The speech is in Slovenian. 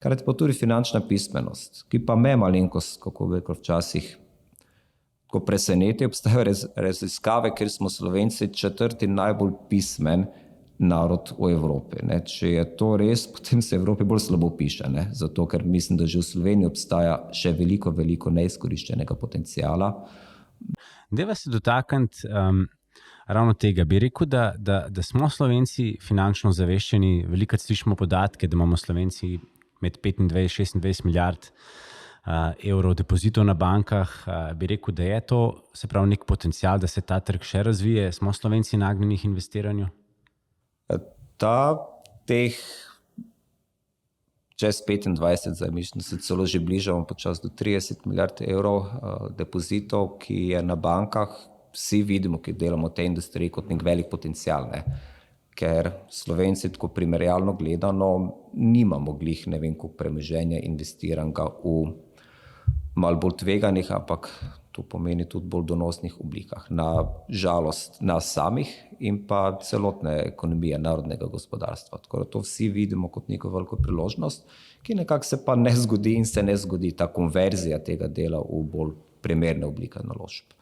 Hkrati pa tudi finančna pismenost, ki pa me malenkost, kako bi rekel včasih, ko preseneti, obstajajo raziskave, ker smo Slovenci četrti najbolj pismen narod v Evropi. Ne. Če je to res, potem se Evropi bolj slabo piše, ne. Zato, ker mislim, da že v Sloveniji obstaja še veliko neizkoriščenega potencijala. Dajva se dotakniti ravno tega. Bi rekel, da smo Slovenci finančno zaveščeni. Velikokrat slišimo podatke, da imamo Slovenci med 25-26 milijard evrov depozitov na bankah. Bi rekel, da je to, se pravi, nek potencial, da se ta trg še razvije. Smo Slovenci nagnjeni k investiranju? Teh čez 25, zdaj mislim, da se celo že bližamo počasi do 30 milijard evrov depozitov, ki je na bankah. Vsi vidimo, ki delamo v tej industriji, kot nek velik potencial, ne. Ker Slovenci tako primerjalno gledano nimamo glih ne vem koliko premoženja investiranega v malo bolj tveganih, ampak to pomeni tudi bolj donosnih oblikah. Na žalost nas samih in pa celotne ekonomije narodnega gospodarstva. Tako da to vsi vidimo kot neko veliko priložnost, ki nekako se pa ne zgodi in se ne zgodi ta konverzija tega dela v bolj primerne oblike naložb.